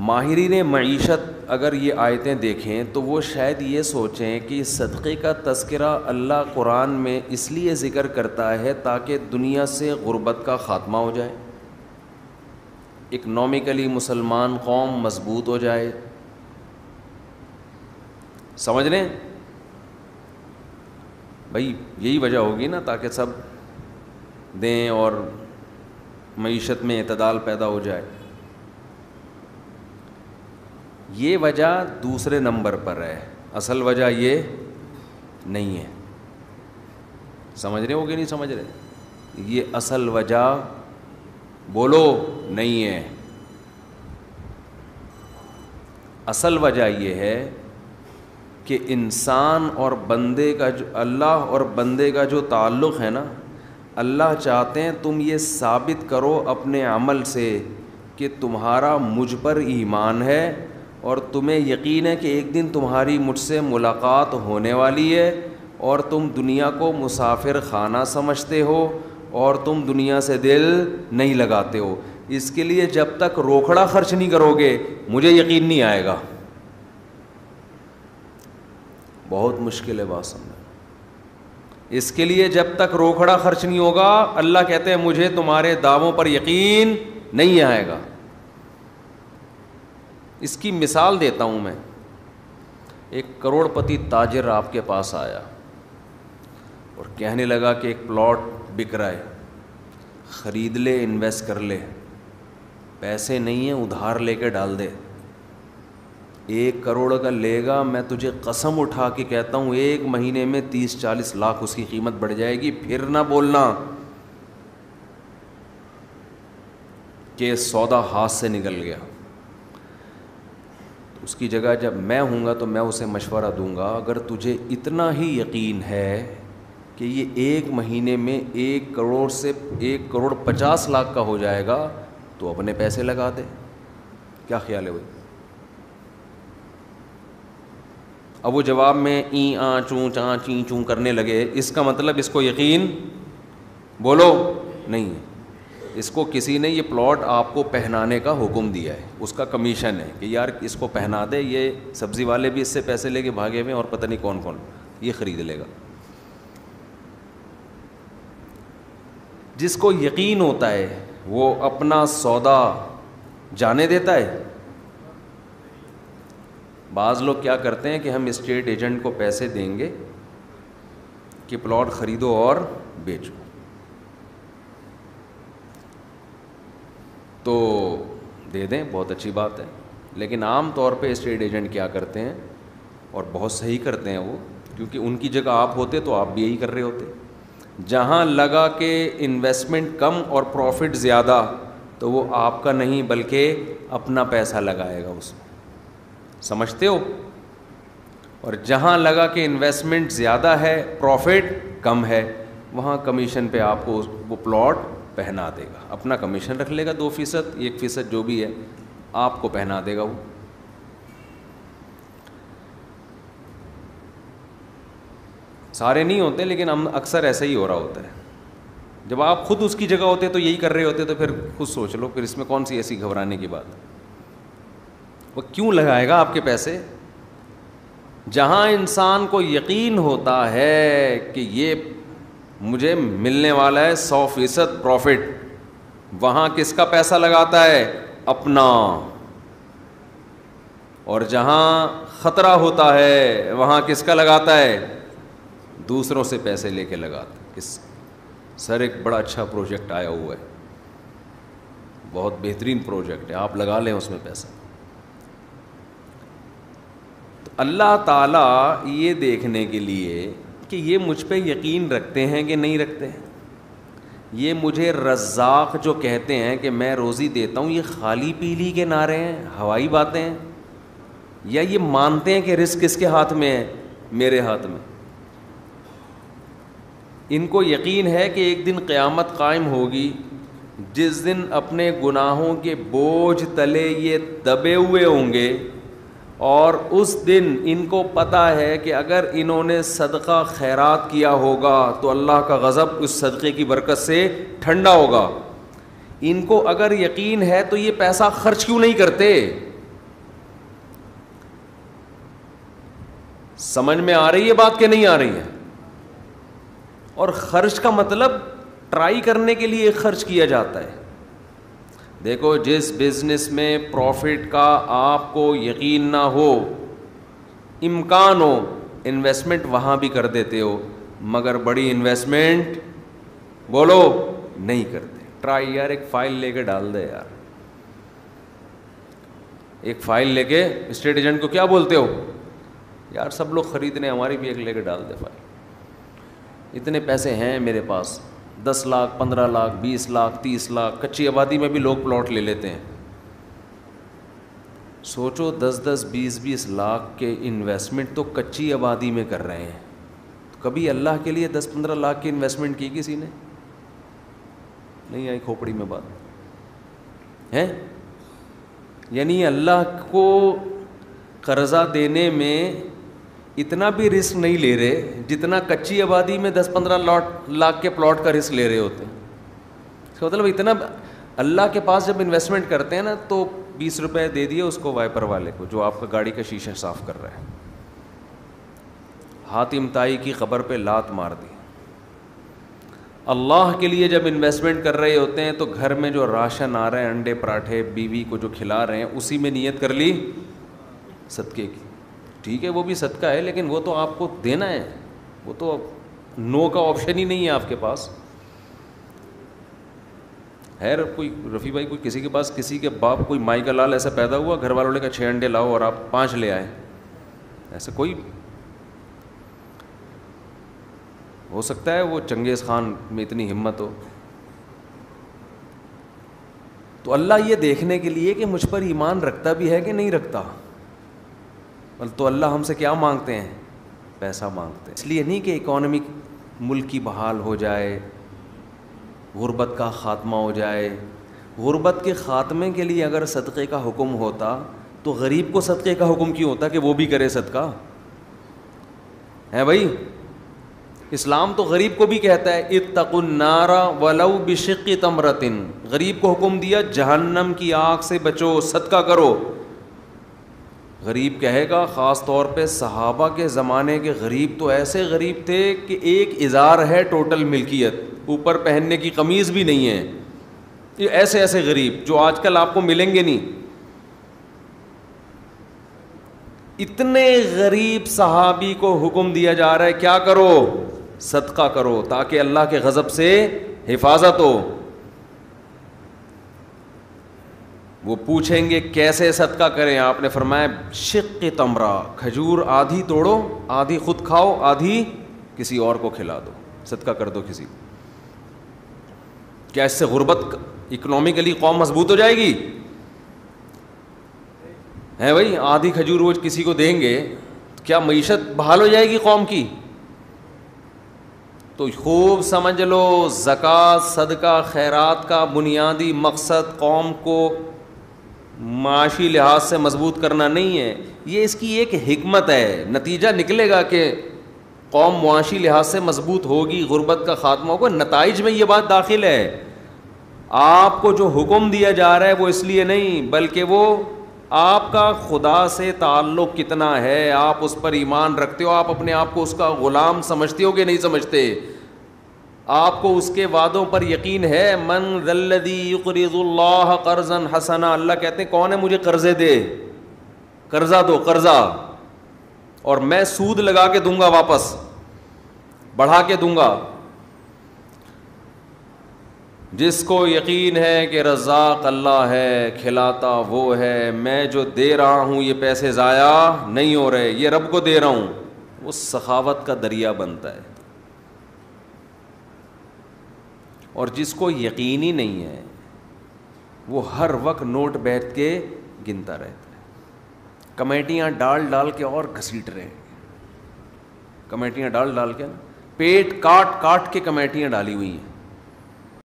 ماہرین معیشت اگر یہ آیتیں دیکھیں تو وہ شاید یہ سوچیں کہ صدقے کا تذکرہ اللہ قرآن میں اس لیے ذکر کرتا ہے تاکہ دنیا سے غربت کا خاتمہ ہو جائے، اکنامکلی مسلمان قوم مضبوط ہو جائے. سمجھ رہے ہیں بھائی؟ یہی وجہ ہوگی نا، تاکہ سب دیں اور معیشت میں اعتدال پیدا ہو جائے. یہ وجہ دوسرے نمبر پر ہے، اصل وجہ یہ نہیں ہے. سمجھ رہے ہو کہ نہیں سمجھ رہے؟ یہ اصل وجہ بولو نہیں ہے. اصل وجہ یہ ہے کہ انسان اور بندے کا جو اللہ اور بندے کا جو تعلق ہے نا، اللہ چاہتے ہیں تم یہ ثابت کرو اپنے عمل سے کہ تمہارا مجھ پر ایمان ہے اور تمہیں یقین ہے کہ ایک دن تمہاری مجھ سے ملاقات ہونے والی ہے، اور تم دنیا کو مسافر خانہ سمجھتے ہو اور تم دنیا سے دل نہیں لگاتے ہو. اس کے لیے جب تک روکھڑا خرچ نہیں کرو گے مجھے یقین نہیں آئے گا. بہت مشکل ہے بات سمجھنا. اس کے لیے جب تک روکھڑا خرچ نہیں ہوگا، اللہ کہتے ہیں مجھے تمہارے دعووں پر یقین نہیں آئے گا. اس کی مثال دیتا ہوں میں. ایک کروڑ پتی تاجر آپ کے پاس آیا اور کہنے لگا کہ ایک پلاٹ بک رہا ہے، خرید لے، انویسٹ کر لے، پیسے نہیں ہیں ادھار لے کے ڈال دے. 1 کروڑ کا لے گا، میں تجھے قسم اٹھا کے کہتا ہوں 1 مہینے میں 30-40 لاکھ اس کی قیمت بڑھ جائے گی. پھر نہ بولنا کہ سودا ہاتھ سے نکل گیا. اس کی جگہ جب میں ہوں گا تو میں اسے مشورہ دوں گا، اگر تجھے اتنا ہی یقین ہے کہ یہ 1 مہینے میں 1 کروڑ سے 1 کروڑ 50 لاکھ کا ہو جائے گا تو اپنے پیسے لگا دے. کیا خیال ہے بھائی؟ اب وہ جواب میں این آ چوں چاں چیں چوں کرنے لگے، اس کا مطلب اس کو یقین بولو نہیں ہے. اس کو کسی نے یہ پلاٹ آپ کو پہنانے کا حکم دیا ہے، اس کا کمیشن ہے کہ یار اس کو پہنا دے، یہ سبزی والے بھی اس سے پیسے لے کے بھاگے ہوئے اور پتہ نہیں کون کون یہ خرید لے گا. جس کو یقین ہوتا ہے وہ اپنا سودا جانے دیتا ہے. بعض لوگ کیا کرتے ہیں کہ ہم اسٹیٹ ایجنٹ کو پیسے دیں گے کہ پلاٹ خریدو اور بیچو، تو دے دیں، بہت اچھی بات ہے. لیکن عام طور پہ اسٹیٹ ایجنٹ کیا کرتے ہیں، اور بہت صحیح کرتے ہیں وہ، کیونکہ ان کی جگہ آپ ہوتے تو آپ بھی یہی کر رہے ہوتے. جہاں لگا کہ انویسٹمنٹ کم اور پروفٹ زیادہ تو وہ آپ کا نہیں بلکہ اپنا پیسہ لگائے گا اس میں. سمجھتے ہو؟ اور جہاں لگا کہ انویسٹمنٹ زیادہ ہے پروفٹ کم ہے، وہاں کمیشن پہ آپ کو وہ پلاٹ پہنا دے گا. اپنا کمیشن رکھ لے گا 2%، 1% جو بھی ہے آپ کو پہنا دے گا. وہ سارے نہیں ہوتے لیکن ہم اکثر ایسا ہی ہو رہا ہوتا ہے. جب آپ خود اس کی جگہ ہوتے تو یہی کر رہے ہوتے تو پھر خود سوچ لو، پھر اس میں کون سی ایسی گھبرانے کی بات. وہ کیوں لگائے گا آپ کے پیسے؟ جہاں انسان کو یقین ہوتا ہے کہ یہ مجھے ملنے والا ہے 100% پروفٹ، وہاں کس کا پیسہ لگاتا ہے؟ اپنا. اور جہاں خطرہ ہوتا ہے وہاں کس کا لگاتا ہے؟ دوسروں سے پیسے لے کے لگاتا ہے. سر ایک بڑا اچھا پروجیکٹ آیا ہوا ہے، بہت بہترین پروجیکٹ ہے، آپ لگا لیں اس میں پیسہ. تو اللہ تعالیٰ یہ دیکھنے کے لیے کہ یہ مجھ پہ یقین رکھتے ہیں کہ نہیں رکھتے ہیں، یہ مجھے رزاق جو کہتے ہیں کہ میں روزی دیتا ہوں، یہ خالی پیلی کے نعرے ہیں، ہوائی باتیں ہیں، یا یہ مانتے ہیں کہ رزق کس کے ہاتھ میں ہے؟ میرے ہاتھ میں. ان کو یقین ہے کہ ایک دن قیامت قائم ہوگی جس دن اپنے گناہوں کے بوجھ تلے یہ دبے ہوئے ہوں گے، اور اس دن ان کو پتہ ہے کہ اگر انہوں نے صدقہ خیرات کیا ہوگا تو اللہ کا غضب اس صدقے کی برکت سے ٹھنڈا ہوگا. ان کو اگر یقین ہے تو یہ پیسہ خرچ کیوں نہیں کرتے؟ سمجھ میں آ رہی ہے بات کہ نہیں آ رہی ہے؟ اور خرچ کا مطلب ٹرائی کرنے کے لیے خرچ کیا جاتا ہے. دیکھو جس بزنس میں پروفٹ کا آپ کو یقین نہ ہو, امکان ہو, انویسٹمنٹ وہاں بھی کر دیتے ہو, مگر بڑی انویسٹمنٹ بولو نہیں کرتے. ٹرائی یار, ایک فائل لے کے ڈال دے یار, ایک فائل لے کے اسٹیٹ ایجنٹ کو کیا بولتے ہو یار, سب لوگ خریدنے, ہماری بھی ایک لے کے ڈال دے فائل, اتنے پیسے ہیں میرے پاس, 10 لاکھ 15 لاکھ 20 لاکھ 30 لاکھ. کچی آبادی میں بھی لوگ پلاٹ لے لیتے ہیں. سوچو 10 20 لاکھ کے انویسٹمنٹ تو کچی آبادی میں کر رہے ہیں. کبھی اللہ کے لیے 10-15 لاکھ کی انویسٹمنٹ کی کسی نے؟ نہیں آئی کھوپڑی میں بات ہے. یعنی اللہ کو قرضہ دینے میں اتنا بھی رسک نہیں لے رہے جتنا کچی آبادی میں 10-15 لاکھ کے پلاٹ کا رسک لے رہے ہوتے ہیں. اس کا مطلب اتنا اللہ کے پاس جب انویسٹمنٹ کرتے ہیں نا تو 20 روپے دے دیے اس کو وائپر والے کو جو آپ کا گاڑی کا شیشہ صاف کر رہا ہے. حاتم طائی کی خبر پہ لات مار دی. اللہ کے لیے جب انویسٹمنٹ کر رہے ہوتے ہیں تو گھر میں جو راشن آ رہے ہیں, انڈے پراٹھے بیوی کو جو کھلا رہے ہیں, اسی میں نیت کر لی صدقے کی. ٹھیک ہے وہ بھی صدقہ ہے, لیکن وہ تو آپ کو دینا ہے, وہ تو نو کا آپشن ہی نہیں ہے آپ کے پاس. ہے کوئی رفیع بھائی, کوئی کسی کے پاس کسی کے باپ کوئی مائی کا لال ایسا پیدا ہوا, گھر والوں نے کہا 6 انڈے لاؤ اور آپ 5 لے آئے, ایسا کوئی ہو سکتا ہے؟ وہ چنگیز خان میں اتنی ہمت ہو. تو اللہ یہ دیکھنے کے لیے کہ مجھ پر ایمان رکھتا بھی ہے کہ نہیں رکھتا, تو اللہ ہم سے کیا مانگتے ہیں؟ پیسہ مانگتے ہیں. اس لیے نہیں کہ اکانومک ملک کی بحال ہو جائے, غربت کا خاتمہ ہو جائے. غربت کے خاتمے کے لیے اگر صدقے کا حکم ہوتا تو غریب کو صدقے کا حکم کیوں ہوتا کہ وہ بھی کرے صدقہ؟ ہے بھائی, اسلام تو غریب کو بھی کہتا ہے اتقوا النار ولو بشق تمرۃ. غریب کو حکم دیا جہنم کی آگ سے بچو, صدقہ کرو. غریب کہے گا, خاص طور پہ صحابہ کے زمانے کے غریب تو ایسے غریب تھے کہ ایک ازار ہے ٹوٹل ملکیت, اوپر پہننے کی قمیض بھی نہیں ہے. یہ ایسے ایسے غریب جو آج کل آپ کو ملیں گے نہیں. اتنے غریب صحابی کو حکم دیا جا رہا ہے کیا کرو؟ صدقہ کرو, تاکہ اللہ کے غضب سے حفاظت ہو. وہ پوچھیں گے کیسے صدقہ کریں؟ آپ نے فرمایا شق تمرہ, کھجور آدھی توڑو, آدھی خود کھاؤ, آدھی کسی اور کو کھلا دو, صدقہ کر دو کسی کو. کیا اس سے غربت اکنامکلی قوم مضبوط ہو جائے گی؟ ہے بھائی, آدھی کھجور وہ کسی کو دیں گے کیا معیشت بحال ہو جائے گی قوم کی؟ تو خوب سمجھ لو, زکوٰۃ صدقہ خیرات کا بنیادی مقصد قوم کو معاشی لحاظ سے مضبوط کرنا نہیں ہے, یہ اس کی ایک حکمت ہے. نتیجہ نکلے گا کہ قوم معاشی لحاظ سے مضبوط ہوگی, غربت کا خاتمہ ہوگا. نتائج میں یہ بات داخل ہے. آپ کو جو حکم دیا جا رہا ہے وہ اس لیے نہیں, بلکہ وہ آپ کا خدا سے تعلق کتنا ہے, آپ اس پر ایمان رکھتے ہو, آپ اپنے آپ کو اس کا غلام سمجھتے ہو کہ نہیں سمجھتے, آپ کو اس کے وعدوں پر یقین ہے. من ذا الذی یقرض اللہ قرضا حسنا, اللہ کہتے ہیں کون ہے مجھے قرضے دے, قرضہ دو, قرضہ, اور میں سود لگا کے دوں گا, واپس بڑھا کے دوں گا. جس کو یقین ہے کہ رزاق اللہ ہے, کھلاتا وہ ہے, میں جو دے رہا ہوں یہ پیسے ضائع نہیں ہو رہے, یہ رب کو دے رہا ہوں, وہ سخاوت کا دریا بنتا ہے. اور جس کو یقین ہی نہیں ہے وہ ہر وقت نوٹ بیٹھ کے گنتا رہتا ہے, کمیٹیاں ڈال کے اور گھسیٹ رہے ہیں, کمیٹیاں ڈال کے پیٹ کاٹ کے کمیٹیاں ڈالی ہوئی ہیں.